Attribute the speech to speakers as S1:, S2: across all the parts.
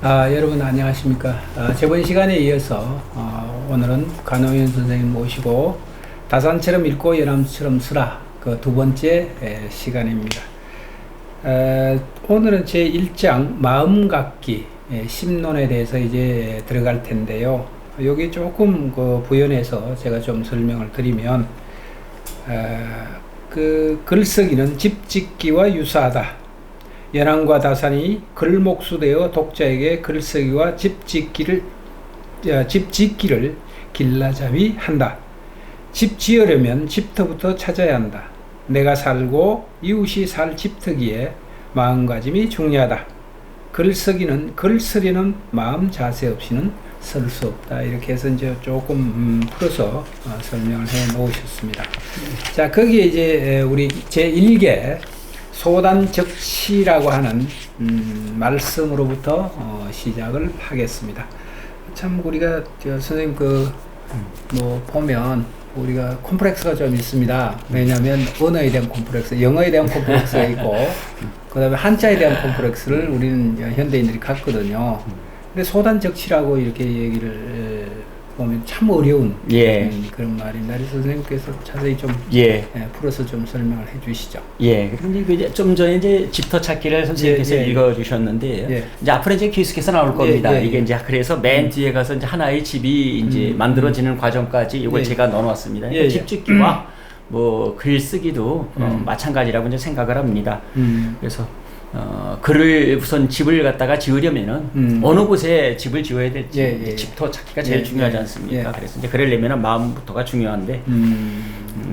S1: 여러분 안녕하십니까. 저번 시간에 이어서 오늘은 간호연 선생님 모시고 다산처럼 읽고 연암처럼 쓰라 그 두 번째 시간입니다. 오늘은 제 1장 마음갖기 심론에 대해서 이제 들어갈 텐데요. 여기 조금 그 부연해서 제가 좀 설명을 드리면 그 글쓰기는 집짓기와 유사하다. 연암과 다산이 글목수되어 독자에게 글쓰기와 집짓기를 길라잡이 한다. 집 지으려면 집터부터 찾아야 한다. 내가 살고 이웃이 살 집터기에 마음가짐이 중요하다. 글쓰기는 글쓰려는 마음 자세 없이는 쓸 수 없다. 이렇게 해서 이제 조금 풀어서 설명을 해 놓으셨습니다. 자, 거기에 이제 우리 제1개 소단적시라고 하는 말씀으로부터 시작을 하겠습니다. 참 우리가 선생님 뭐 보면 우리가 콤플렉스가 좀 있습니다. 왜냐하면 언어에 대한 콤플렉스, 영어에 대한 콤플렉스가 있고 그 다음에 한자에 대한 콤플렉스를 우리는 현대인들이 갖거든요. 근데 소단적시라고 이렇게 얘기를 보면 참 어려운 그런 말입니다. 그래서 선생님께서 자세히 좀 풀어서 좀 설명을 해주시죠.
S2: 그런데 좀 전에 이제 집터 찾기를 선생님께서 읽어주셨는데 이제 앞으로 이제 계속해서 나올 겁니다. 이게 이제 그래서 맨 뒤에 가서 이제 하나의 집이 이제 만들어지는 과정까지 이걸 제가 넣어놨습니다. 집짓기와 뭐 글쓰기도 마찬가지라고 이제 생각을 합니다. 그래서 글을 우선 집을 갖다가 지으려면은 어느 곳에 집을 지어야 될지 집터 찾기가 제일 중요하지 않습니까? 그래서 이제 그러려면은 마음부터가 중요한데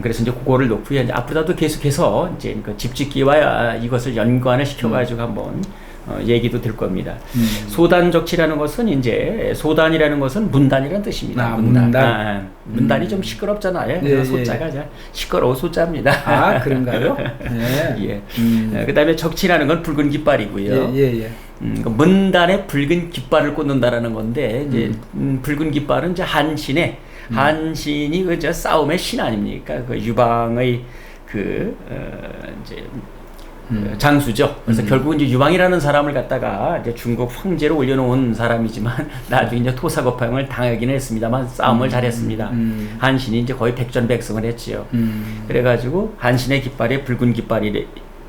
S2: 그래서 이제 그거를 놓고요. 이제 앞으로도 계속해서 이제 그 집짓기와 이것을 연관을 시켜가지고 한번 얘기도 될 겁니다. 소단적치라는 것은 이제 소단이라는 것은 문단이라는 뜻입니다. 문단이 좀 시끄럽잖아요. 그래서 소자가 시끄러워 소자입니다.
S1: 그런가요?
S2: 그다음에 적치라는 건 붉은 깃발이고요. 문단에 붉은 깃발을 꽂는다라는 건데 이제 붉은 깃발은 이제 한신이 그 싸움의 신 아닙니까? 그 유방의 이제 장수죠. 그래서 결국 이제 유방이라는 사람을 갖다가 이제 중국 황제로 올려놓은 사람이지만 나중에 이제 토사구팽을 당하기는 했습니다만 싸움을 잘했습니다. 한신이 이제 거의 백전백승을 했지요. 그래가지고 한신의 깃발에 붉은 깃발이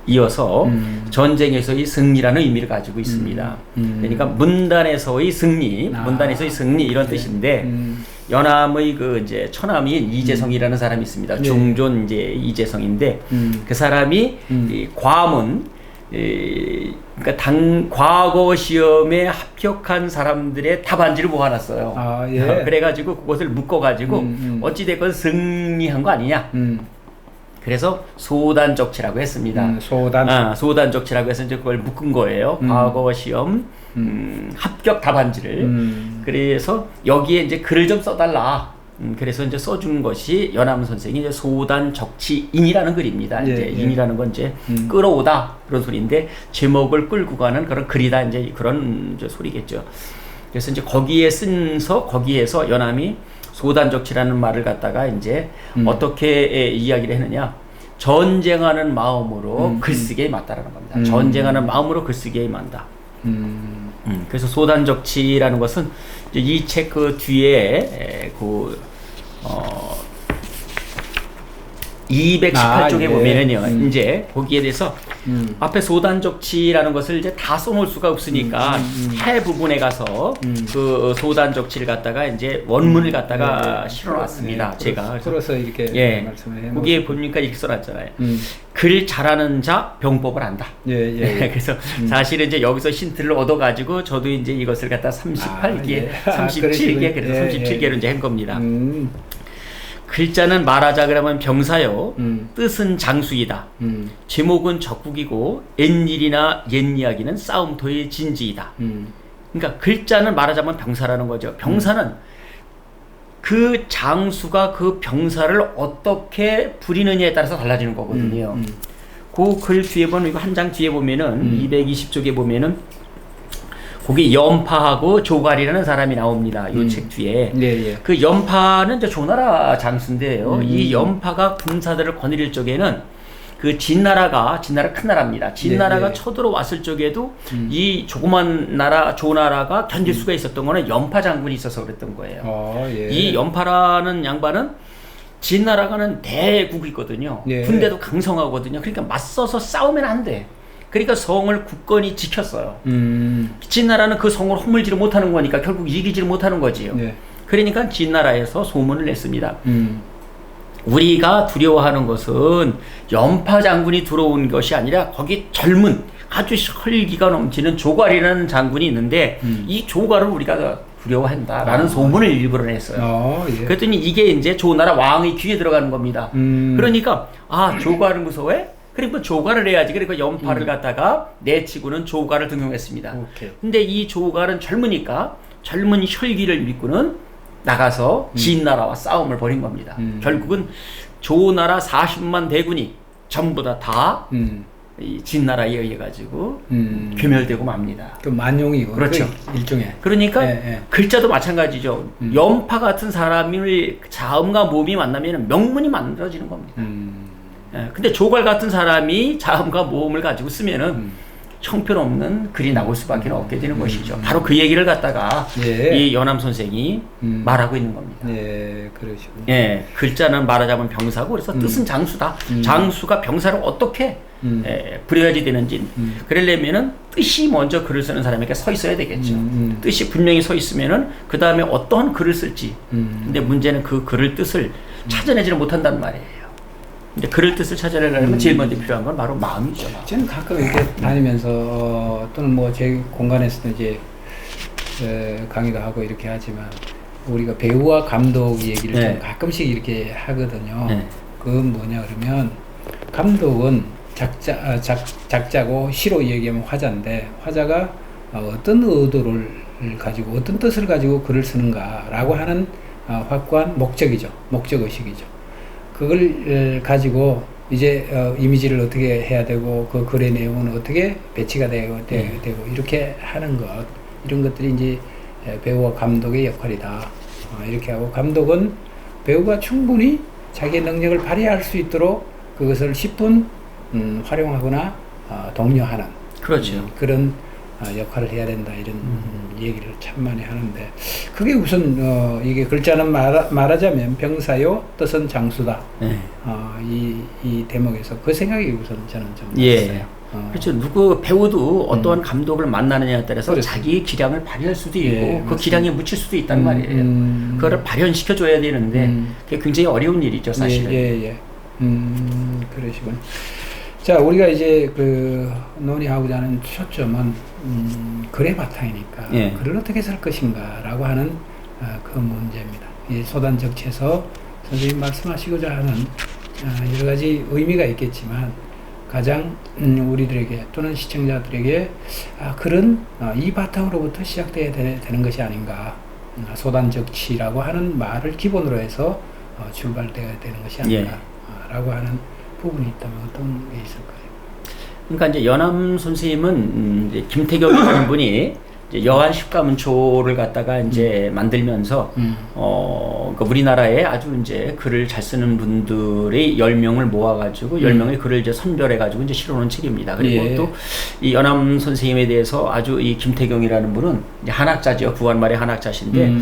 S2: 이어서 전쟁에서의 승리라는 의미를 가지고 있습니다. 그러니까 문단에서의 승리 이런 뜻인데 연암의 이제 처남인 이재성이라는 사람이 있습니다. 중존 이제 이재성인데 그 사람이 이 과문 그러니까 과거 시험에 합격한 사람들의 답안지를 모아놨어요. 그래가지고 그것을 묶어가지고 어찌 됐건 승리한 거 아니냐. 그래서 소단적치라고 했습니다. 소단적치라고 해서 이제 그걸 묶은 거예요. 과거 시험 합격 답안지를. 그래서 여기에 이제 글을 좀 써달라. 그래서 이제 써준 것이 연암 선생이 이제 소단적치인이라는 글입니다. 이제 인이라는 건 이제 끌어오다 그런 소리인데 제목을 끌고 가는 그런 글이다 이제 그런 이제 소리겠죠. 그래서 이제 거기에서 연암이 소단적치라는 말을 갖다가 이제 어떻게 이야기를 했느냐. 전쟁하는 마음으로 글쓰기에 맞다라는 겁니다. 전쟁하는 마음으로 글쓰기에 맞다. 그래서 소단적치라는 것은 이 책 그 뒤에 218쪽에 보면은요, 이제 거기에 대해서 앞에 소단적치라는 것을 이제 다 써놓을 수가 없으니까 해 부분에 가서 그 소단적치를 갖다가 이제 원문을 갖다가 실어놨습니다. 제가
S1: 풀어서 이렇게 말씀을 해.
S2: 거기에 보니까 이렇게 써놨잖아요. 글 잘하는 자 병법을 안다. 그래서 사실은 이제 여기서 힌트를 얻어가지고 저도 이제 이것을 갖다 37개 그래서 37개로 이제 한 겁니다. 글자는 말하자 그러면 병사요. 뜻은 장수이다. 제목은 적국이고 옛일이나 옛이야기는 싸움터의 진지이다. 그러니까 글자는 말하자면 병사라는 거죠. 병사는 그 장수가 그 병사를 어떻게 부리느냐에 따라서 달라지는 거거든요. 그 글 뒤에 보면 이거 한 장 뒤에 보면은 220쪽에 보면은 거기 연파하고 조갈이라는 사람이 나옵니다. 이 책 뒤에. 그 연파는 이제 조나라 장수인데요. 이 연파가 군사들을 거느릴 적에는 그 진나라가 큰 나라입니다. 진나라가
S1: 네.
S2: 쳐들어왔을 적에도 이 조그만 나라, 조나라가 견딜 수가 있었던 거는 연파 장군이 있어서 그랬던 거예요.
S1: 예.
S2: 이 연파라는 양반은 진나라가는 대국이거든요.
S1: 예.
S2: 군대도 강성하거든요. 그러니까 맞서서 싸우면 안 돼. 그러니까 성을 굳건히 지켰어요. 진나라는 그 성을 허물지를 못하는 거니까 결국 이기지를 못하는 거지요.
S1: 네.
S2: 그러니까 진나라에서 소문을 냈습니다. 우리가 두려워하는 것은 연파 장군이 들어온 것이 아니라 거기 젊은 아주 혈기가 넘치는 조괄이라는 장군이 있는데 이 조괄을 우리가 두려워한다라는 소문을 일부러 냈어요.
S1: 예.
S2: 그랬더니 이게 이제 조나라 왕의 귀에 들어가는 겁니다. 그러니까 조괄을 무서워해? 그리고 조괄을 해야지. 그러니까 연파를 갖다가 내치고는 조괄을 등용했습니다. 근데 이 조괄은 젊으니까 젊은 혈기를 믿고는 나가서 진나라와 싸움을 벌인 겁니다. 결국은 조나라 40만 대군이 전부 다 이 진나라에 의해 가지고 괴멸되고 맙니다.
S1: 그 만용이고
S2: 그렇죠.
S1: 그 일종의.
S2: 그러니까 글자도 마찬가지죠. 연파 같은 사람을 자음과 모음이 만나면 명문이 만들어지는 겁니다. 근데 조괄 같은 사람이 자음과 모음을 가지고 쓰면은 형편없는 글이 나올 수밖에 없게 되는 것이죠. 바로 그 얘기를 갖다가 이 연암 선생이 말하고 있는 겁니다.
S1: 그러시군요.
S2: 글자는 말하자면 병사고 그래서 뜻은 장수다. 장수가 병사를 어떻게 부려야지 되는지 그러려면은 뜻이 먼저 글을 쓰는 사람에게 서 있어야 되겠죠. 뜻이 분명히 서 있으면은 그 다음에 어떤 글을 쓸지. 근데 문제는 그 글을 뜻을 찾아내지를 못한단 말이에요. 근데 글을 뜻을 찾아내려면 제일 먼저 필요한 건 바로 마음이죠.
S1: 저는 가끔 이렇게 다니면서 또는 뭐 제 공간에서도 이제 강의도 하고 이렇게 하지만 우리가 배우와 감독 얘기를 좀 가끔씩 이렇게 하거든요. 그건 뭐냐 그러면 감독은 작자고 시로 얘기하면 화자인데 화자가 어떤 의도를 가지고 어떤 뜻을 가지고 글을 쓰는가라고 하는 확고한 목적이죠. 목적의식이죠. 그걸 가지고 이제 이미지를 어떻게 해야 되고 그 글의 내용은 어떻게 배치가 되고 이렇게 하는 것 이런 것들이 이제 배우와 감독의 역할이다. 이렇게 하고 감독은 배우가 충분히 자기의 능력을 발휘할 수 있도록 그것을 10분 활용하거나 독려하는
S2: 그렇죠.
S1: 그런 역할을 해야 된다 이런 얘기를 참 많이 하는데 그게 우선 이게 글자는 말하자면 병사요 뜻은 장수다. 이 대목에서 그 생각이 우선 저는 좀 났어요.
S2: 그렇죠. 누구 배우도 어떠한 감독을 만나느냐에 따라서
S1: 그렇죠.
S2: 자기 기량을 발휘할 수도 있고 그 기량에 묻힐 수도 있단 말이에요. 그거를 발현시켜 줘야 되는데 그게 굉장히 어려운 일이죠, 사실은.
S1: 그러시군. 자, 우리가 이제 그 논의하고자 하는 초점은 글의 바탕이니까 글을 어떻게 쓸 것인가라고 하는 그 문제입니다. 이 소단적체에서 선생님 말씀하시고자 하는 여러 가지 의미가 있겠지만 가장 우리들에게 또는 시청자들에게 글은 이 바탕으로부터 시작돼야 되는 것이 아닌가. 소단적치라고 하는 말을 기본으로 해서 출발되어야 되는 것이 아닌가라고 하는 부분이 있다면 어떤 게 있을까요?
S2: 그러니까 이제 연암 선생님은 이제 김태경이라는 분이 이제 여한 십가문초를 갖다가 이제 만들면서 그러니까 우리나라에 아주 이제 글을 잘 쓰는 분들의 10명을 모아가지고 10명의 글을 이제 선별해가지고 이제 실어놓은 책입니다. 그리고 또 이 연암 선생님에 대해서 아주 이 김태경이라는 분은 이제 한학자죠. 구한말의 한학자신데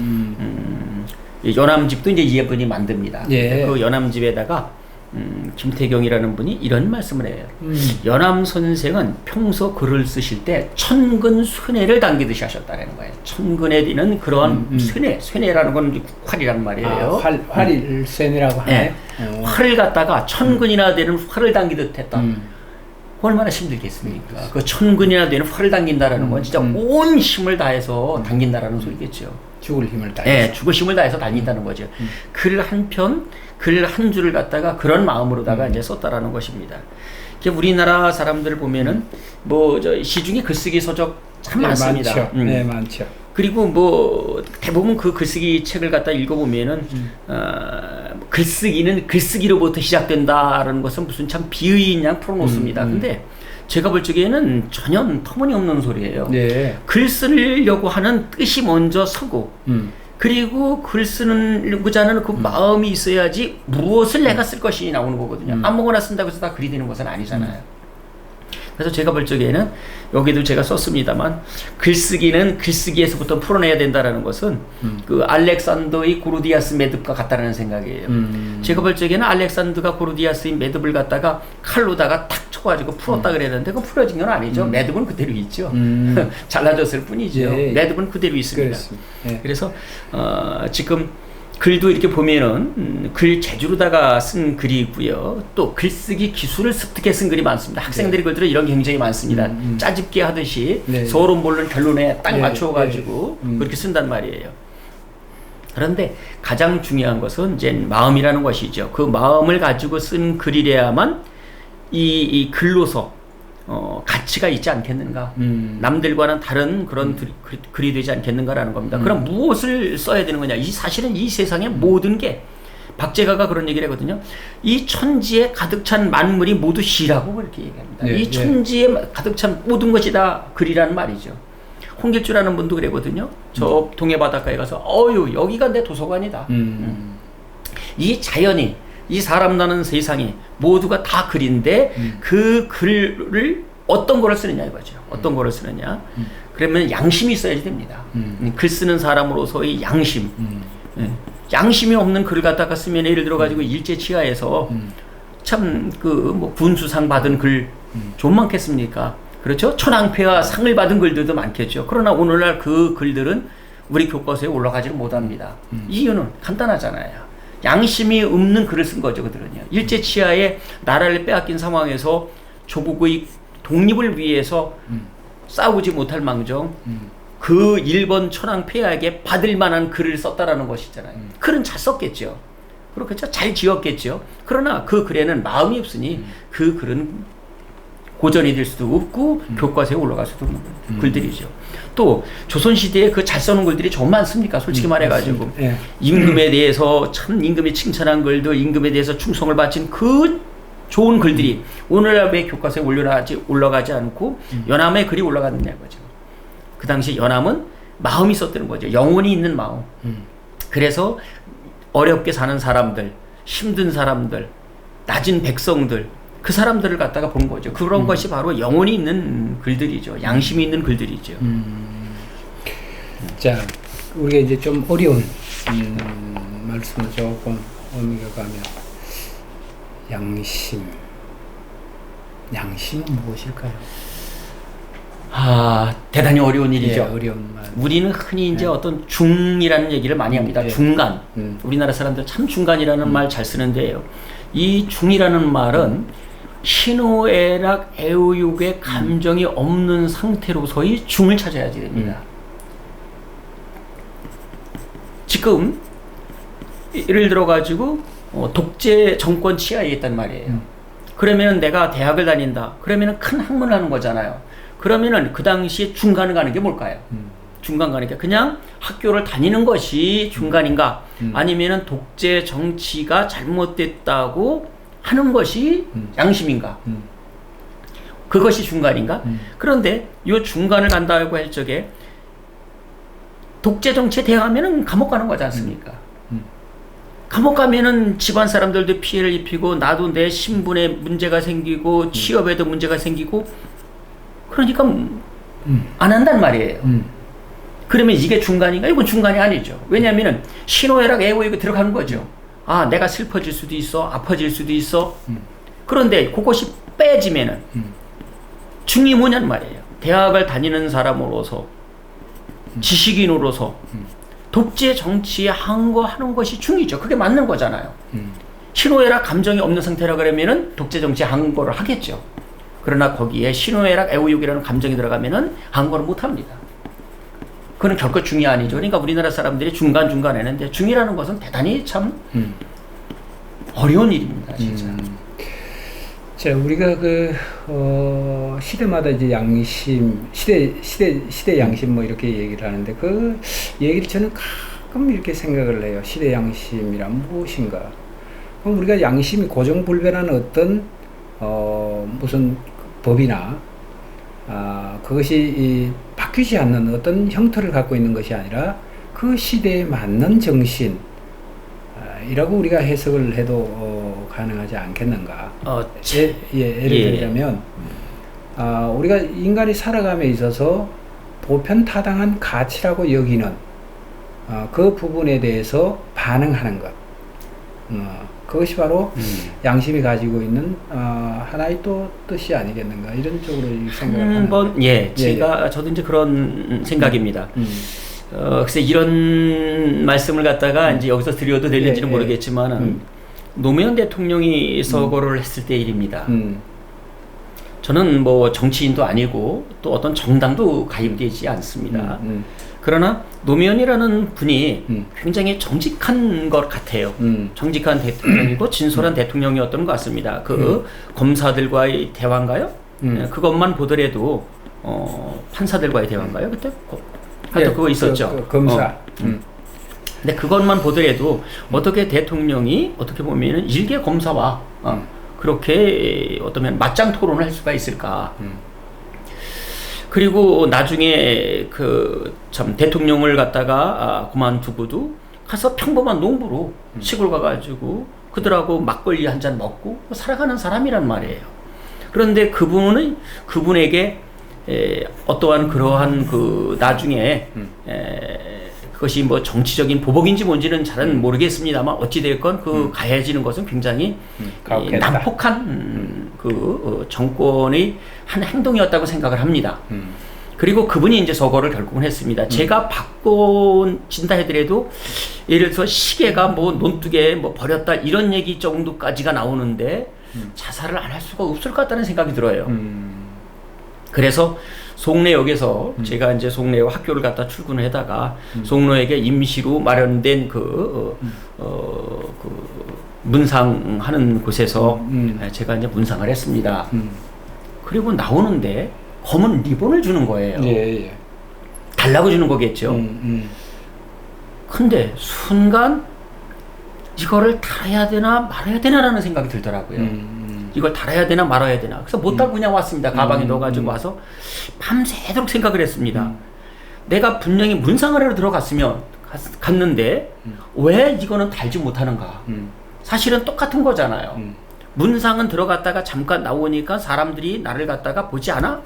S2: 이 연암집도 이제 이분이 만듭니다. 그 연암집에다가 김태경이라는 분이 이런 말씀을 해요. 연암 선생은 평소 글을 쓰실 때 천근 쇠뇌를 당기듯이 하셨다는 거예요. 천근에 있는 그러한 쇠뇌라는 건 활이란 말이에요.
S1: 활을 쇠뇌라고 하네.
S2: 활을 갖다가 천근이나 되는 활을 당기듯 했다. 얼마나 힘들겠습니까? 그 천근이나 되는 활을 당긴다라는 건 진짜 온 힘을 다해서 당긴다라는 소리겠죠.
S1: 죽을 힘을 다해서.
S2: 죽을 힘을 다해서 당긴다는 거죠. 글 한 편, 글 한 줄을 갖다가 그런 마음으로다가 이제 썼다라는 것입니다. 우리나라 사람들을 보면은 뭐 저 시중에 글쓰기 서적 참 많습니다.
S1: 많죠. 많죠.
S2: 그리고 뭐 대부분 그 글쓰기 책을 갖다 읽어보면은 글쓰기는 글쓰기로부터 시작된다라는 것은 무슨 참 비의인 양 풀어놓습니다. 근데 제가 볼 적에는 전혀 터무니없는 소리예요. 글 쓰려고 하는 뜻이 먼저 서고 그리고 글 쓰는고자 하는 그 마음이 있어야지 무엇을 내가 쓸 것이 나오는 거거든요. 아무거나 쓴다고 해서 다 글이 되는 것은 아니잖아요. 그래서 제가 볼 적에는 여기도 제가 썼습니다만 글쓰기는 글쓰기에서부터 풀어내야 된다라는 것은 그 알렉산더의 고르디아스 매듭과 같다라는 생각이에요. 제가 볼 적에는 알렉산더가 고르디아스의 매듭을 갖다가 칼로다가 탁 쳐가지고 풀었다 그래야 되는데 그건 풀어진 건 아니죠. 매듭은 그대로 있죠. 잘라졌을 뿐이죠.
S1: 예.
S2: 매듭은 그대로 있습니다.
S1: 예.
S2: 그래서 지금 글도 이렇게 보면은 글 재주로다가 쓴 글이고요. 또 글쓰기 기술을 습득해 쓴 글이 많습니다. 학생들의 글들은 이런 게 굉장히 많습니다. 짜집기 하듯이
S1: 네.
S2: 서로 모르는 결론에 딱
S1: 네.
S2: 맞춰가지고 그렇게 쓴단 말이에요. 그런데 가장 중요한 것은 이제 마음이라는 것이죠. 그 마음을 가지고 쓴 글이래야만 이 글로서 가치가 있지 않겠는가. 남들과는 다른 그런 글이 되지 않겠는가라는 겁니다. 그럼 무엇을 써야 되는 거냐. 사실은 이 세상의 모든 게 박제가가 그런 얘기를 하거든요. 이 천지에 가득 찬 만물이 모두 시라고 그렇게 얘기합니다.
S1: 네,
S2: 이 천지에 가득 찬 모든 것이 다 글이라는 말이죠. 홍길주라는 분도 그랬거든요. 저 동해 바닷가에 가서 여기가 내 도서관이다. 이 자연이 이 사람 나는 세상이 모두가 다 글인데 그 글을 어떤 거를 쓰느냐 이거죠. 어떤 거를 쓰느냐. 그러면 양심이 있어야지 됩니다. 글 쓰는 사람으로서의 양심. 양심이 없는 글을 갖다가 쓰면 예를 들어 가지고 일제치하에서 참 뭐 군수상 받은 글 좀 많겠습니까? 그렇죠? 천황폐하 상을 받은 글들도 많겠죠. 그러나 오늘날 그 글들은 우리 교과서에 올라가지를 못합니다. 이유는 간단하잖아요. 양심이 없는 글을 쓴 거죠, 그들은요. 일제치하에 나라를 빼앗긴 상황에서 조국의 독립을 위해서 싸우지 못할 망정 그 일본 천황폐하에게 받을 만한 글을 썼다라는 것이잖아요. 글은 잘 썼겠죠. 그렇겠죠. 잘 지었겠죠. 그러나 그 글에는 마음이 없으니 그 글은 고전이 될 수도 없고 교과서에 올라갈 수도 없는 글들이죠. 또 조선시대에 그 잘 써놓은 글들이 좀 많습니까? 솔직히 말해가지고
S1: 예.
S2: 임금에 대해서 참 임금이 칭찬한 글들, 임금에 대해서 충성을 바친 그 좋은 글들이 오늘날 왜 교과서에 올라가지 않고 연암의 글이 올라갔느냐 이거죠. 그 당시 연암은 마음이 썼다는 거죠. 영혼이 있는 마음. 그래서 어렵게 사는 사람들, 힘든 사람들, 낮은 백성들 그 사람들을 갖다가 본 거죠. 그런 것이 바로 영혼이 있는 글들이죠. 양심이 있는 글들이죠.
S1: 자, 우리가 이제 좀 어려운 말씀을 조금 옮겨가면 양심은 무엇일까요?
S2: 대단히 어려운 일이죠.
S1: 예, 어려운 말.
S2: 우리는 흔히 이제 어떤 중이라는 얘기를 많이 합니다. 중간. 우리나라 사람들 참 중간이라는 말 잘 쓰는데요. 이 중이라는 말은 희노애락 애우욕의 감정이 없는 상태로서의 중을 찾아야지 됩니다. 지금 예를 들어 가지고 독재 정권 치하에 있단 말이에요. 그러면 내가 대학을 다닌다. 그러면 큰 학문을 하는 거잖아요. 그러면은 그 당시에 중간을 가는 게 뭘까요? 중간 가는 게 그냥 학교를 다니는 것이 중간인가? 아니면은 독재 정치가 잘못됐다고 하는 것이 양심인가? 그것이 중간인가? 그런데 이 중간을 간다고 할 적에 독재 정치에 대항하면은 감옥 가는 거지 않습니까? 감옥 가면은 집안 사람들도 피해를 입히고 나도 내 신분에 문제가 생기고 취업에도 문제가 생기고 그러니까 안 한단 말이에요. 그러면 이게 중간인가? 이건 중간이 아니죠. 왜냐하면은 신호애락 애호욕이 들어가는 거죠. 내가 슬퍼질 수도 있어, 아파질 수도 있어. 그런데 그것이 빼지면은 중이 뭐냐는 말이에요. 대학을 다니는 사람으로서 지식인으로서 독재 정치에 항거하는 것이 중이죠. 그게 맞는 거잖아요. 신호애락 감정이 없는 상태라 그러면은 독재 정치에 항거를 하겠죠. 그러나 거기에 신호애락 애호욕이라는 감정이 들어가면은 항거를 못 합니다. 그건 결코 중이 아니죠. 그러니까 우리나라 사람들이 중간 했는데 중이라는 것은 대단히 참 어려운 일입니다, 진짜.
S1: 자, 우리가 시대마다 이제 양심, 시대 양심 뭐 이렇게 얘기를 하는데 그 얘기를 저는 가끔 이렇게 생각을 해요. 시대 양심이란 무엇인가? 그럼 우리가 양심이 고정불변한 어떤 무슨 법이나 그것이 바뀌지 않는 어떤 형태를 갖고 있는 것이 아니라 그 시대에 맞는 정신 이라고 우리가 해석을 해도 가능하지 않겠는가. 예를 들자면 우리가 인간이 살아감에 있어서 보편타당한 가치라고 여기는 그 부분에 대해서 반응하는 것. 그것이 바로 양심이 가지고 있는 하나의 또 뜻이 아니겠는가 이런 쪽으로 생각을 하는.
S2: 저도 이제 그런 생각입니다. 글쎄 이런 말씀을 갖다가 이제 여기서 드려도 될는지는 모르겠지만은 노무현 대통령이 서거를 했을 때 일입니다. 저는 뭐 정치인도 아니고 또 어떤 정당도 가입되지 않습니다. 그러나 노무현이라는 분이 굉장히 정직한 것 같아요. 정직한 대통령이고 진솔한 대통령이었던 것 같습니다. 검사들과의 대화인가요? 그것만 보더라도 판사들과의 대화인가요? 그때? 하여튼 그거 있었죠.
S1: 검사.
S2: 근데 그것만 보더라도 어떻게 대통령이 어떻게 보면은 일개 검사와 그렇게 어떠면 맞짱 토론을 할 수가 있을까? 그리고 나중에 참 대통령을 갖다가 그만두고도 가서 평범한 농부로 시골 가가지고 그들하고 막걸리 한 잔 먹고 살아가는 사람이란 말이에요. 그런데 그분에게 어떠한 그러한 나중에 그것이 뭐 정치적인 보복인지 뭔지는 잘은 모르겠습니다만 어찌됐건 가해지는 것은 굉장히 난폭한 정권의 한 행동이었다고 생각을 합니다. 그리고 그분이 이제 서거를 결국은 했습니다. 제가 바꿔진다 해더라도 예를 들어서 시계가 뭐 논두개 뭐 버렸다 이런 얘기 정도까지가 나오는데 자살을 안 할 수가 없을 것 같다는 생각이 들어요. 그래서 송내역에서 제가 이제 송내역 학교를 갖다 출근을 해다가 송로역에 임시로 마련된 문상하는 곳에서 제가 이제 문상을 했습니다. 그리고 나오는데 검은 리본을 주는 거예요. 달라고 주는 거겠죠. 근데 순간 이거를 달아야 되나 말아야 되나라는 생각이 들더라고요. 이걸 달아야 되나 말아야 되나. 그래서 못 달고 그냥 왔습니다. 가방에 넣어가지고 와서 밤새도록 생각을 했습니다. 내가 분명히 문상을 하러 갔는데 왜 이거는 달지 못하는가. 사실은 똑같은 거잖아요. 문상은 들어갔다가 잠깐 나오니까 사람들이 나를 갖다가 보지 않아?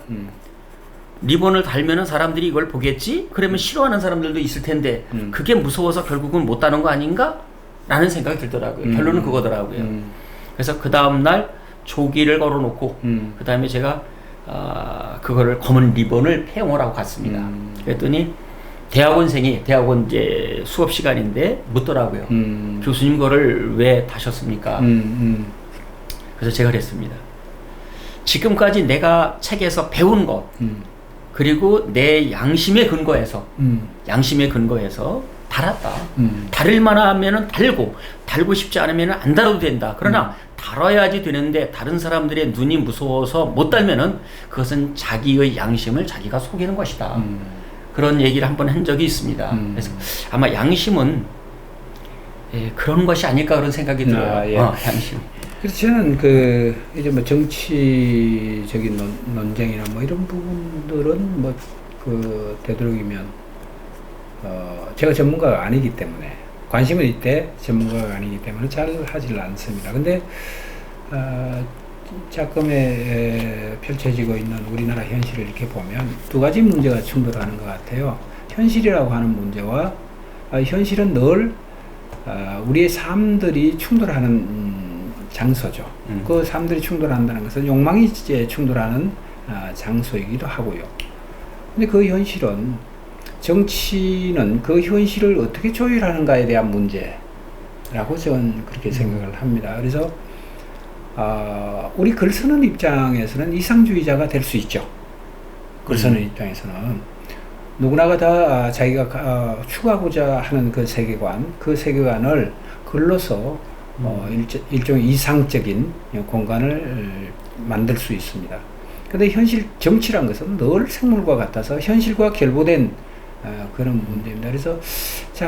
S2: 리본을 달면은 사람들이 이걸 보겠지? 그러면 싫어하는 사람들도 있을 텐데 그게 무서워서 결국은 못 다는 거 아닌가? 라는 생각이 들더라고요. 결론은 그거더라고요. 그래서 그 다음날 조기를 걸어놓고 그 다음에 제가 그거를 검은 리본을 폐용하라고 갔습니다. 그랬더니 대학원 이제 수업 시간인데 묻더라고요. 교수님 거를 왜 다셨습니까? 그래서 제가 그랬습니다. 지금까지 내가 책에서 배운 것 그리고 내 양심의 근거에서 달았다. 다를 만하면은 달고 싶지 않으면은 안 달아도 된다. 그러나 달아야지 되는데 다른 사람들의 눈이 무서워서 못 달면은 그것은 자기의 양심을 자기가 속이는 것이다. 그런 얘기를 한번 한 적이 있습니다. 그래서 아마 양심은 그런 것이 아닐까 그런 생각이 들어요. 양심.
S1: 그래서 저는 이제 뭐 정치적인 논쟁이나 뭐 이런 부분들은 뭐 되도록이면 제가 전문가가 아니기 때문에 관심은 있대 전문가가 아니기 때문에 잘 하질 않습니다. 근데 작금에 펼쳐지고 있는 우리나라 현실을 이렇게 보면 두 가지 문제가 충돌하는 것 같아요. 현실이라고 하는 문제와 현실은 늘 우리의 삶들이 충돌하는 장소죠. 그 삶들이 충돌한다는 것은 욕망이 이제 충돌하는 장소이기도 하고요. 근데 그 현실은 정치는 그 현실을 어떻게 조율하는가에 대한 문제라고 저는 그렇게 생각을 합니다. 그래서 우리 글 쓰는 입장에서는 이상주의자가 될 수 있죠. 글 쓰는 입장에서는 누구나가 다 자기가 추구하고자 하는 그 세계관을 글로서 일종의 이상적인 공간을 만들 수 있습니다. 그런데 정치란 것은 늘 생물과 같아서 현실과 결부된 그런 문제입니다. 그래서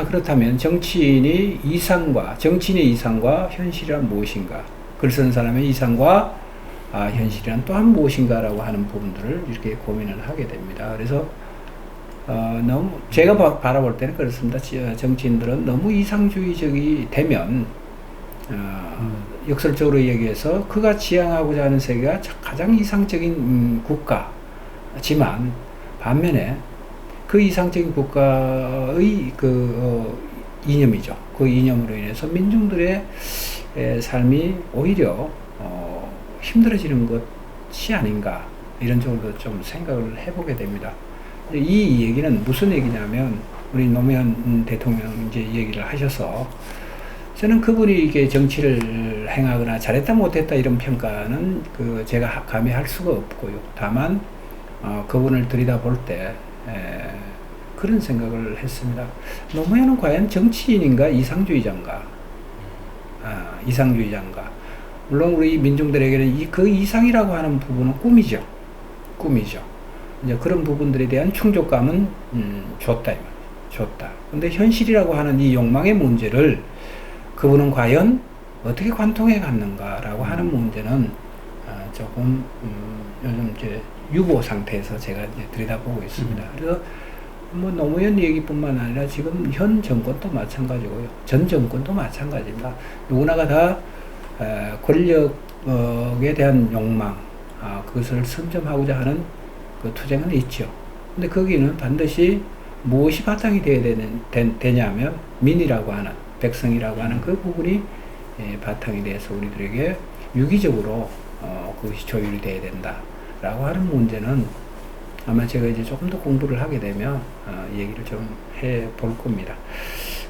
S1: 그렇다면 정치인의 이상과 현실이란 무엇인가, 글 쓰는 사람의 이상과 현실이란 또한 무엇인가라고 하는 부분들을 이렇게 고민을 하게 됩니다. 그래서 너무 제가 바라볼 때는 그렇습니다. 정치인들은 너무 이상주의적이 되면 역설적으로 얘기해서 그가 지향하고자 하는 세계가 가장 이상적인 국가지만 반면에 그 이상적인 국가의 이념이죠. 그 이념으로 인해서 민중들의 삶이 오히려 힘들어지는 것이 아닌가 이런 쪽으로 좀 생각을 해보게 됩니다. 이 얘기는 무슨 얘기냐면 우리 노무현 대통령 이제 얘기를 하셔서 저는 그분이 이게 정치를 행하거나 잘했다 못했다 이런 평가는 제가 감히 할 수가 없고요. 다만 그분을 들여다볼 때 그런 생각을 했습니다. 노무현은 과연 정치인인가 이상주의자인가? 이상주의자인가? 물론 우리 민중들에게는 그 이상이라고 하는 부분은 꿈이죠. 이제 그런 부분들에 대한 충족감은 좋다. 근데 현실이라고 하는 이 욕망의 문제를 그분은 과연 어떻게 관통해 갔는가라고 하는 문제는 조금 요즘 이제 유보 상태에서 제가 이제 들여다보고 있습니다. 그래서 뭐 노무현 얘기뿐만 아니라 지금 현 정권도 마찬가지고요. 전 정권도 마찬가지입니다. 누구나가 다 권력에 대한 욕망, 그것을 선점하고자 하는 그 투쟁은 있죠. 근데 거기는 반드시 무엇이 바탕이 되냐면 민이라고 하는 백성이라고 하는 그 부분이 바탕이 돼서 우리들에게 유기적으로 그것이 조율이 돼야 된다라고 하는 문제는 아마 제가 이제 조금 더 공부를 하게 되면 얘기를 좀 해볼 겁니다.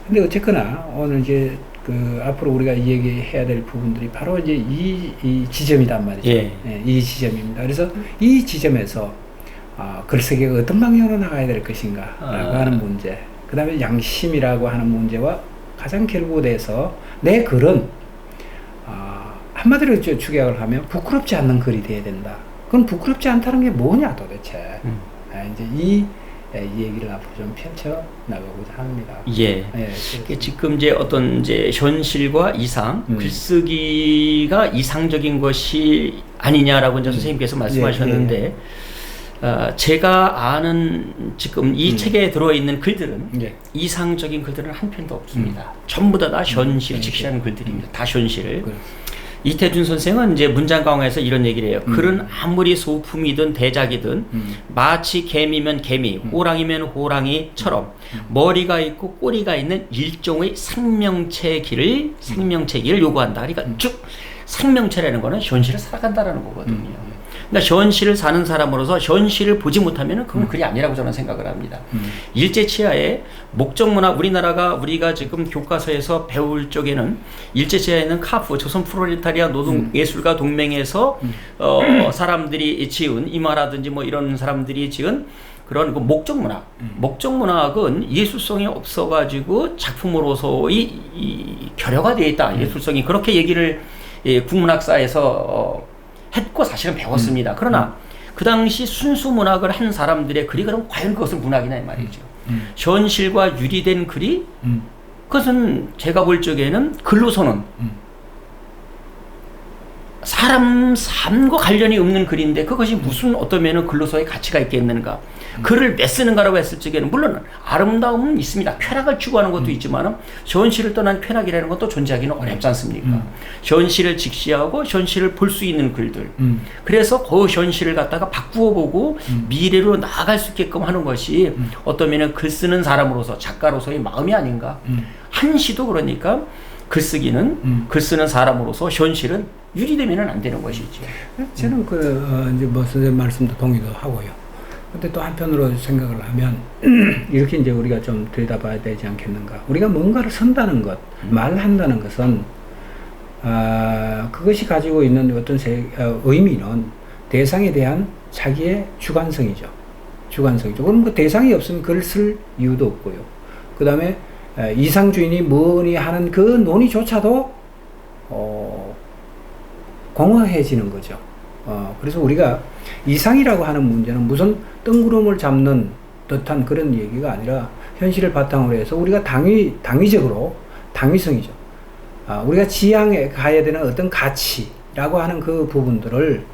S1: 근데 어쨌거나 오늘 이제 앞으로 우리가 얘기해야 될 부분들이 바로 이제 이 지점이단 말이죠. 이 지점입니다. 그래서 이 지점에서 글쓰기가 어떤 방향으로 나가야 될 것인가 라고 하는 문제, 그 다음에 양심이라고 하는 문제와 가장 결부돼서 내 글은 한마디로 축약을 하면 부끄럽지 않는 글이 돼야 된다. 그럼 부끄럽지 않다는 게 뭐냐 도대체. 이제 이 얘기를 앞으로 좀 펼쳐 나가고자 합니다.
S2: 지금 이제 어떤 이제 현실과 이상, 글쓰기가 이상적인 것이 아니냐라고 이제 선생님께서 말씀하셨는데, 제가 아는 지금 이 책에 들어있는 글들은 이상적인 글들은 한 편도 없습니다. 전부 다 현실 직시하는 글들입니다. 다 현실. 이태준 선생은 이제 문장 강화에서 이런 얘기를 해요. 글은 아무리 소품이든 대작이든 마치 개미면 개미, 호랑이면 호랑이처럼 머리가 있고 꼬리가 있는 일종의 생명체기를 요구한다. 그러니까 쭉 생명체라는 거는 현실을 살아간다라는 거거든요. 그러니까 현실을 사는 사람으로서 현실을 보지 못하면 그건 글이 아니라고 저는 생각을 합니다. 일제치하에 목적문화, 우리가 지금 교과서에서 배울 쪽에는 일제치하에는 카프, 조선 프롤레타리아 노동예술가 동맹에서 사람들이 지은 이마라든지 뭐 이런 사람들이 지은 그런 그 목적문학. 목적문학은 예술성이 없어가지고 작품으로서의 결여가 되어 있다. 예술성이 그렇게 얘기를 국문학사에서 했고 사실은 배웠습니다. 그러나 그 당시 순수 문학을 한 사람들의 글이 그럼 과연 그것은 문학이냐 이 말이죠. 현실과 유리된 글이 그것은 제가 볼 적에는 글로서는 사람 삶과 관련이 없는 글인데 그것이 무슨 어떠면은 글로서의 가치가 있겠는가. 글을 왜 쓰는가라고 했을 적에는 물론 아름다움은 있습니다. 쾌락을 추구하는 것도 있지만 현실을 떠난 쾌락이라는 것도 존재하기는 어렵지 않습니까? 현실을 직시하고 현실을 볼 수 있는 글들. 그래서 그 현실을 갖다가 바꾸어 보고 미래로 나아갈 수 있게끔 하는 것이 어떠면은 글 쓰는 사람으로서 작가로서의 마음이 아닌가. 한시도 그러니까 글쓰기는 글 쓰는 사람으로서 현실은 유리되면은 안 되는 것이죠.
S1: 저는 이제 뭐 선생님 말씀도 동의도 하고요. 근데 또 한편으로 생각을 하면 이렇게 이제 우리가 좀 들여다봐야 되지 않겠는가. 우리가 뭔가를 선다는 것, 말한다는 것은 그것이 가지고 있는 어떤 의미는 대상에 대한 자기의 주관성이죠. 그럼 그 대상이 없으면 글을 쓸 이유도 없고요. 그 다음에 이상주의니 뭐니 하는 그 논의조차도 공허해지는 거죠. 그래서 우리가 이상이라고 하는 문제는 무슨 뜬구름을 잡는 듯한 그런 얘기가 아니라 현실을 바탕으로 해서 우리가 당위적으로 당위성이죠. 우리가 지향해 가야 되는 어떤 가치라고 하는 그 부분들을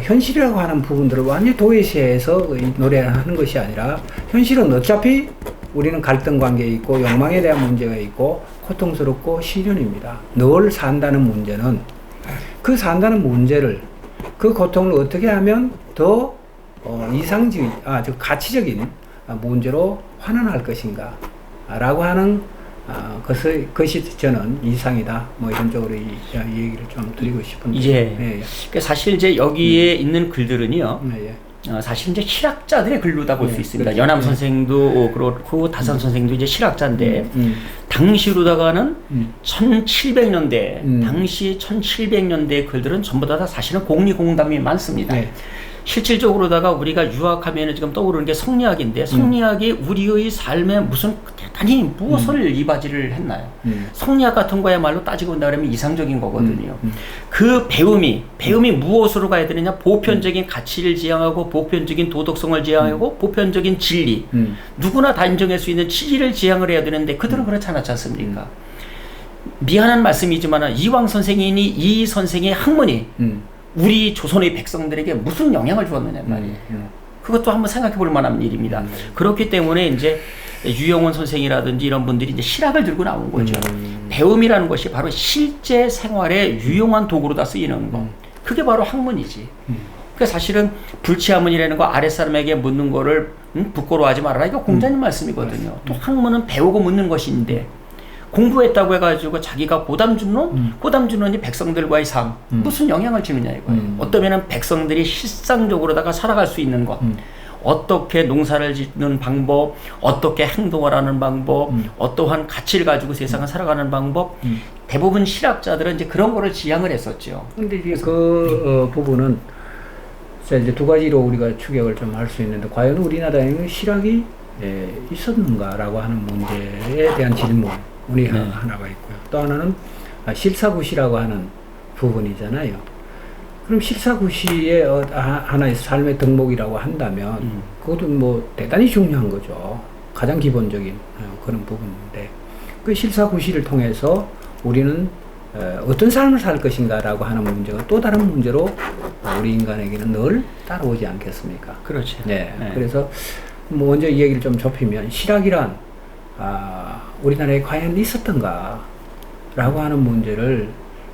S1: 현실이라고 하는 부분들을 완전히 도외시해서 노래를 하는 것이 아니라 현실은 어차피 우리는 갈등 관계에 있고 욕망에 대한 문제가 있고 고통스럽고 시련입니다. 늘 산다는 문제는 그 산다는 문제를 그 고통을 어떻게 하면 더 가치적인 문제로 환원할 것인가 라고 하는 그것이 저는 이상이다. 뭐 이런 쪽으로 이 얘기를 좀 드리고 싶은데.
S2: 예. 그러니까 사실 이제 여기에 있는 글들은요. 사실 이제 실학자들의 글로다 볼 수 있습니다.
S1: 그렇죠.
S2: 연암 선생도 그렇고 다산 선생도 이제 실학자인데 당시로다가는 1700년대 당시 1700년대 글들은 전부 다 사실은 공리공담이 많습니다.
S1: 네.
S2: 실질적으로다가 우리가 유학하면 지금 떠오르는 게 성리학인데 성리학이 우리의 삶에 무슨 대단히 무엇을 이바지를 했나요? 성리학 같은 거야말로 따지고 본다 그러면 이상적인 거거든요. 그 배움이 무엇으로 가야 되느냐? 보편적인 가치를 지향하고 보편적인 도덕성을 지향하고 보편적인 진리 누구나 다 인정할 수 있는 진리를 지향을 해야 되는데 그들은 그렇지 않았지 않습니까? 미안한 말씀이지만 이황 선생이니 이 선생의 학문이 우리 조선의 백성들에게 무슨 영향을 주었느냐 말이에요. 그것도 한번 생각해 볼 만한 일입니다. 그렇기 때문에 이제 유영원 선생이라든지 이런 분들이 이제 실학을 들고 나온 거죠. 배움이라는 것이 바로 실제 생활에 유용한 도구로 다 쓰이는 거. 그게 바로 학문이지. 그러니까 사실은 불치하문이라는 거 아랫사람에게 묻는 거를 부끄러워하지 말아라. 이거 공자님 말씀이거든요. 또 학문은 배우고 묻는 것인데 공부했다고 해가지고 자기가 고담준론이 백성들과의 삶 무슨 영향을 주느냐 이거예요. 어떠면은 백성들이 실상적으로다가 살아갈 수 있는 것, 어떻게 농사를 짓는 방법, 어떻게 행동을 하는 방법, 어떠한 가치를 가지고 세상을 살아가는 방법, 대부분 실학자들은 이제 그런 거를 지향을 했었죠.
S1: 근데 이제 그 부분은 이제 두 가지로 우리가 추격을 좀 할 수 있는데 과연 우리나라에는 실학이 있었는가라고 하는 문제에 대한 질문. 하나가 있고요. 또 하나는 실사구시라고 하는 부분이잖아요. 그럼 실사구시의 하나의 삶의 덕목이라고 한다면 그것도 뭐 대단히 중요한 거죠. 가장 기본적인 그런 부분인데 그 실사구시를 통해서 우리는 어떤 삶을 살 것인가라고 하는 문제가 또 다른 문제로 우리 인간에게는 늘 따라오지 않겠습니까?
S2: 그렇죠.
S1: 네. 그래서 먼저 이 얘기를 좀 좁히면 실학이란 우리나라에 과연 있었던가 라고 하는 문제를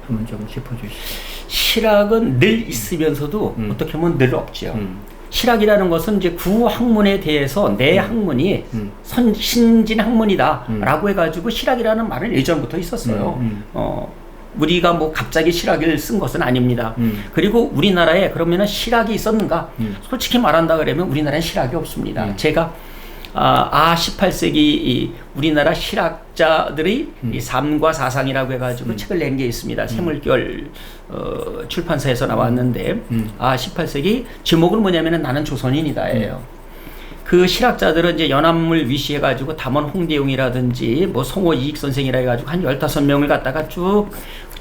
S1: 한번 좀 짚어주시죠.
S2: 실학은 늘 있으면서도 어떻게 보면 늘 없죠. 실학이라는 것은 이제 구학문에 대해서 내 학문이 신진 학문이다 라고 해가지고 실학이라는 말은 예전부터 있었어요. 우리가 뭐 갑자기 실학을 쓴 것은 아닙니다. 그리고 우리나라에 그러면은 실학이 있었는가? 솔직히 말한다 그러면 우리나라에 실학이 없습니다. 제가 18세기 우리나라 실학자들의 이 삶과 사상이라고 해가지고 책을 낸 게 있습니다. 새물결 출판사에서 나왔는데 18세기 제목은 뭐냐면은 나는 조선인이다예요. 그 실학자들은 이제 연암을 위시해가지고 담원 홍대용이라든지 뭐 송호 이익 선생이라 해가지고 한 15명을 갖다가 쭉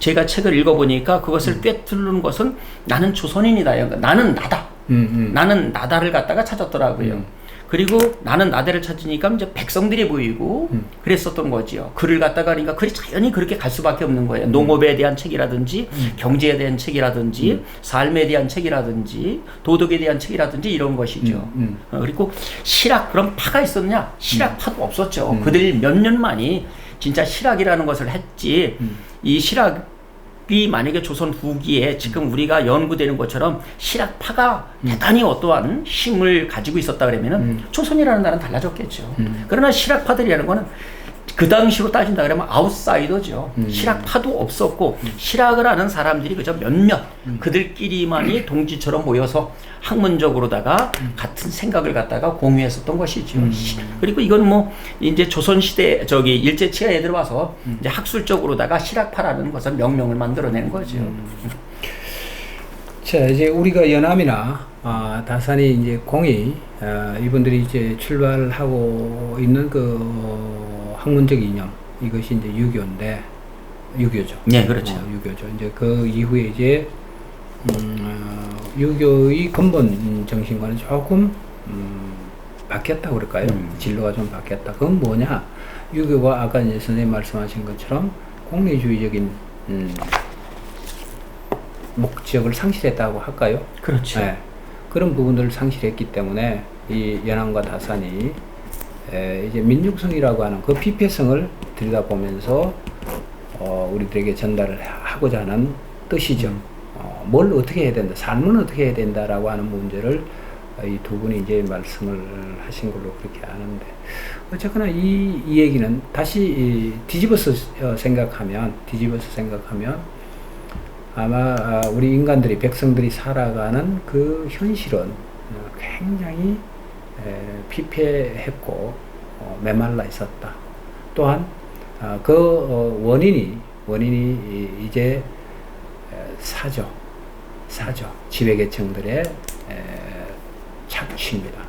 S2: 제가 책을 읽어보니까 그것을 꿰뚫는 것은 나는 조선인이다. 나는 나다. 나는 나다를 갖다가 찾았더라고요. 그리고 나는 나대를 찾으니까 이제 백성들이 보이고 그랬었던 거지요. 글을 갖다가 그러니까 글이 자연히 그렇게 갈 수밖에 없는 거예요. 농업에 대한 책이라든지 경제에 대한 책이라든지 삶에 대한 책이라든지 도덕에 대한 책이라든지 이런 것이죠. 그리고 실학 그럼 파가 있었냐? 실학파도 없었죠. 그들 몇 년만이 진짜 실학이라는 것을 했지. 이 실학이 만약에 조선 후기에 지금 우리가 연구되는 것처럼 실학파가 대단히 어떠한 힘을 가지고 있었다 그러면은 조선이라는 나라는 달라졌겠죠. 그러나 실학파들이라는 거는 그 당시로 따진다 그러면 아웃사이더죠. 실학파도 없었고 실학을 하는 사람들이 그저 몇몇 그들끼리만이 동지처럼 모여서 학문적으로다가 같은 생각을 갖다가 공유했었던 것이죠. 그리고 이건 뭐 이제 조선시대 일제치하에 들어와서 이제 학술적으로다가 실학파라는 것을 명명을 만들어낸 거죠.
S1: 자, 이제 우리가 연암이나 다산이 이제 공이 이분들이 이제 출발하고 있는 그 학문적 이념 이것이 이제 유교죠.
S2: 네, 그렇죠.
S1: 유교죠. 이제 그 이후에 이제 유교의 근본 정신과는 조금 바뀌었다고 그럴까요? 진로가 좀 바뀌었다. 그건 뭐냐? 유교가 아까 이제 선생님 말씀하신 것처럼 공리주의적인 목적을 상실했다고 할까요?
S2: 그렇죠.
S1: 네. 그런 부분들을 상실했기 때문에 이 연안과 다산이 이제 민중성이라고 하는 그 피폐성을 들여다보면서 우리들에게 전달을 하고자 하는 뜻이죠. 뭘 어떻게 해야 된다, 삶은 어떻게 해야 된다라고 하는 문제를 이 두 분이 이제 말씀을 하신 걸로 그렇게 아는데, 어쨌거나 이 얘기는 다시 뒤집어서 생각하면 아마 우리 인간들이, 백성들이 살아가는 그 현실은 굉장히 피폐했고 메말라 있었다. 또한 그 원인이 이제 사죠. 지배계층들의 착취입니다.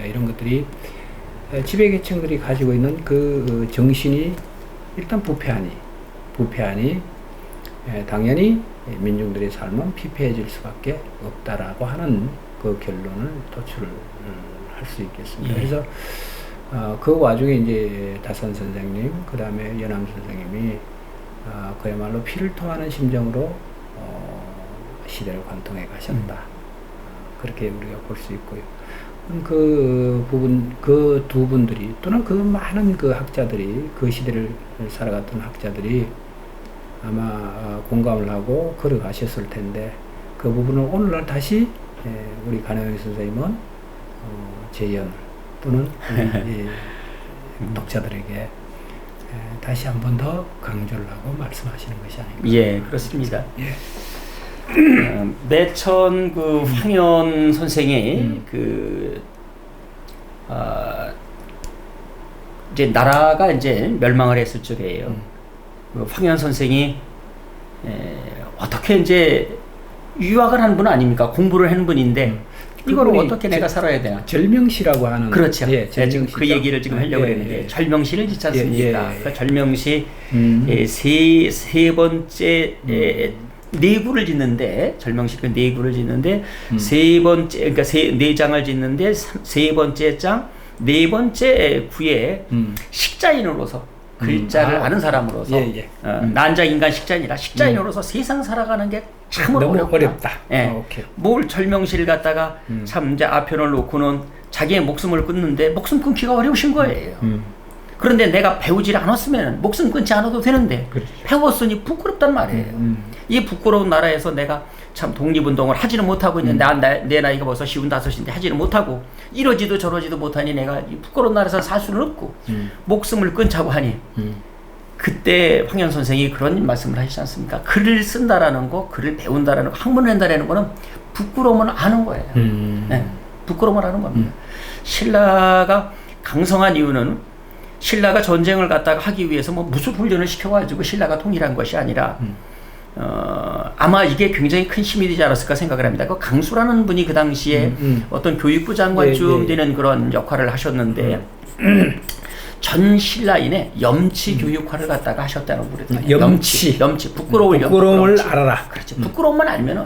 S1: 이런 것들이 지배계층들이 가지고 있는 그 정신이 일단 부패하니 당연히 민중들의 삶은 피폐해질 수밖에 없다라고 하는 그 결론을 도출을 할 수 있겠습니다. 그래서 그 와중에 이제 다산 선생님, 그 다음에 연암 선생님이 그야말로 피를 토하는 심정으로 시대를 관통해 가셨다. 그렇게 우리가 볼 수 있고요. 그 부분, 그 두 분들이, 또는 그 많은 그 학자들이, 그 시대를 살아갔던 학자들이 아마 공감을 하고 걸어가셨을 텐데, 그 부분을 오늘날 다시 우리 간호영 선생님은 재연을, 또는 독자들에게 다시 한 번 더 강조를 하고 말씀하시는 것이 아닌가.
S2: 예, 그렇습니다.
S1: 예.
S2: 매천 그 황현 선생이 이제 나라가 이제 멸망을 했을 적이에요. 그 황현 선생이 어떻게 이제 유학을 한 분 아닙니까? 공부를 한 분인데 이걸 어떻게 내가 살아야 되나?
S1: 절명시라고 하는.
S2: 그렇죠.
S1: 예,
S2: 지금 그 얘기를 지금 하려고 했는데 절명시를 짓지 않습니까? 그 절명시 세 번째 내구를 짓는데, 절명시 그 내구를 짓는데 세 번째, 그러니까 네 장을 짓는데 세 번째 장, 네 번째 구에 식자인으로서, 글자를 아는 사람으로서, 난자인간 식자인이라 식자인으로서 세상 살아가는 게 참으로
S1: 너무 어렵다.
S2: 뭘 절명시를 갖다가 참 이제 아편을 놓고는 자기의 목숨을 끊는데 목숨 끊기가 어려우신 거예요. 그런데 내가 배우지 않았으면 목숨 끊지 않아도 되는데, 배웠으니 부끄럽단 말이에요. 이 부끄러운 나라에서 내가 참 독립운동을 하지는 못하고 있는데, 내 나이가 벌써 55인데 하지는 못하고, 이러지도 저러지도 못하니 내가 이 부끄러운 나라에서 살 수는 없고 목숨을 끊자고 하니, 그때 황현 선생이 그런 말씀을 하시지 않습니까? 글을 쓴다라는 거, 글을 배운다라는 거, 학문을 한다라는 거는 부끄러움을 아는 거예요. 네, 부끄러움을 아는 겁니다. 신라가 강성한 이유는, 신라가 전쟁을 갖다가 하기 위해서 뭐 무술 훈련을 시켜가지고 신라가 통일한 것이 아니라, 아마 이게 굉장히 큰 힘이 되지 않았을까 생각을 합니다. 그 강수라는 분이 그 당시에 어떤 교육부 장관쯤 되는 그런 역할을 하셨는데, 전 신라인의 염치 교육화를 갖다가 하셨다는 분이다. 염치, 부끄러움을
S1: 알아라.
S2: 그렇지. 부끄러움만 알면은,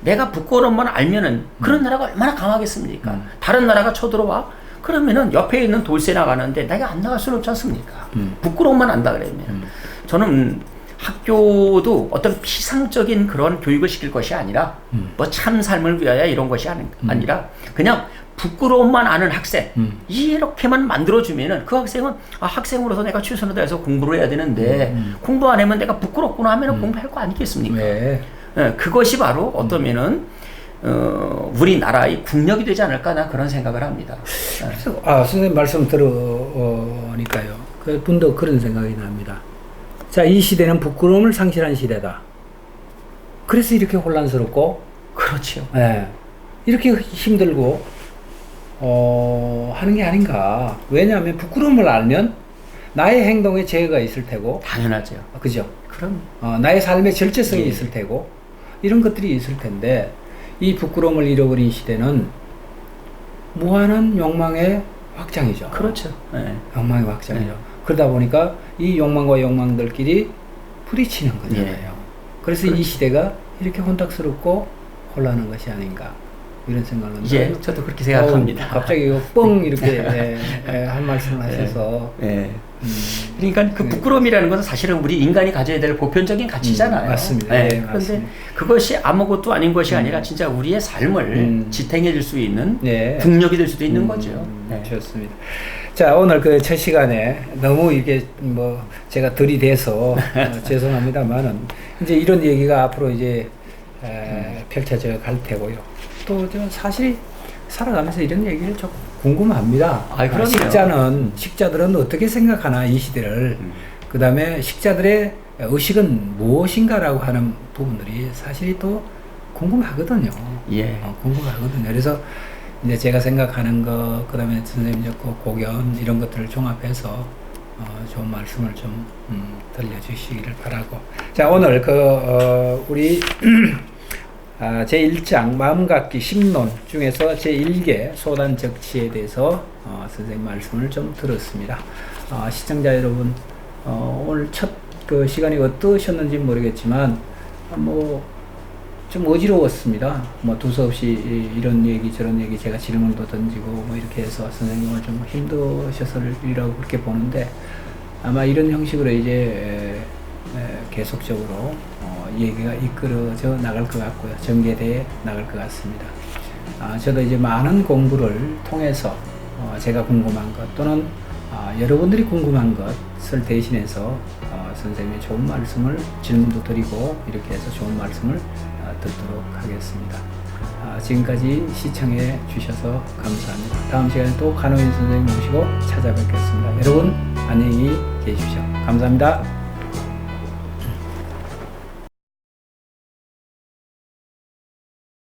S2: 내가 부끄러움만 알면은 그런 나라가 얼마나 강하겠습니까? 다른 나라가 쳐들어와? 그러면은 옆에 있는 돌쇠 나가는데 내가 안 나갈 수는 없지 않습니까? 부끄러움만 안다 그러면. 저는 학교도 어떤 피상적인 그런 교육을 시킬 것이 아니라, 뭐 참 삶을 위하여 이런 것이 아니라 그냥 부끄러움만 아는 학생, 이렇게만 만들어주면은 그 학생은 학생으로서 내가 최선을 다해서 공부를 해야 되는데 공부 안 하면 내가 부끄럽구나 하면은 공부할 거 아니겠습니까? 그것이 바로 어떠면은 우리나라의 국력이 되지 않을까, 나 그런 생각을 합니다.
S1: 그래서 선생님 말씀 들으니까요, 문득 그런 생각이 납니다. 자, 이 시대는 부끄러움을 상실한 시대다. 그래서 이렇게 혼란스럽고,
S2: 그렇죠.
S1: 이렇게 힘들고 하는 게 아닌가. 왜냐하면 부끄러움을 알면 나의 행동에 제어가 있을 테고,
S2: 당연하죠.
S1: 그죠?
S2: 그럼
S1: 나의 삶의 절제성이 있을 테고, 이런 것들이 있을 텐데, 이 부끄러움을 잃어버린 시대는 무한한 욕망의 확장이죠.
S2: 그렇죠.
S1: 욕망의 확장이죠. 그러다 보니까 이 욕망과 욕망들끼리 부딪히는 거잖아요. 그래서 그렇죠. 이 시대가 이렇게 혼탁스럽고 혼란한 것이 아닌가. 이런 생각은.
S2: 예, 저도 그렇게 생각합니다.
S1: 갑자기 뻥 이렇게 한 말씀을 하셔서.
S2: 그러니까 그 부끄러움이라는 것은 사실은 우리 인간이 가져야 될 보편적인 가치잖아요.
S1: 맞습니다.
S2: 네,
S1: 그런데
S2: 맞습니다. 그것이 아무것도 아닌 것이 아니라 진짜 우리의 삶을 지탱해 줄 수 있는 동력이 될 수도 있는 거죠.
S1: 좋습니다. 자, 오늘 그 첫 시간에 너무 이게 뭐 제가 들이대서 죄송합니다만은 이제 이런 얘기가 앞으로 이제 펼쳐져 갈 테고요. 또 저 사실 살아가면서 이런 얘기를 좀 궁금합니다. 식자들은 어떻게 생각하나 이 시대를. 그 다음에 식자들의 의식은 무엇인가라고 하는 부분들이 사실이 또 궁금하거든요. 궁금하거든요. 그래서 이제 제가 생각하는 거, 그 다음에 선생님 고견 이런 것들을 종합해서 좋은 말씀을 좀 들려주시기를 바라고. 자, 오늘 우리 제1장 마음갖기 심론 중에서 제1개 소단적치에 대해서 선생님 말씀을 좀 들었습니다. 시청자 여러분, 오늘 첫 그 시간이 어떠셨는지 모르겠지만 좀 어지러웠습니다. 두서없이 이런 얘기 저런 얘기 제가 질문도 던지고 이렇게 해서 선생님을 좀 힘드셔서리라고 그렇게 보는데, 아마 이런 형식으로 이제 계속적으로 얘기가 이끌어져 나갈 것 같고요. 전개되어 나갈 것 같습니다. 저도 이제 많은 공부를 통해서 제가 궁금한 것 또는 여러분들이 궁금한 것을 대신해서 선생님의 좋은 말씀을 질문도 드리고 이렇게 해서 좋은 말씀을 듣도록 하겠습니다. 지금까지 시청해 주셔서 감사합니다. 다음 시간에 또 간호인 선생님 모시고 찾아뵙겠습니다. 여러분 안녕히 계십시오. 감사합니다.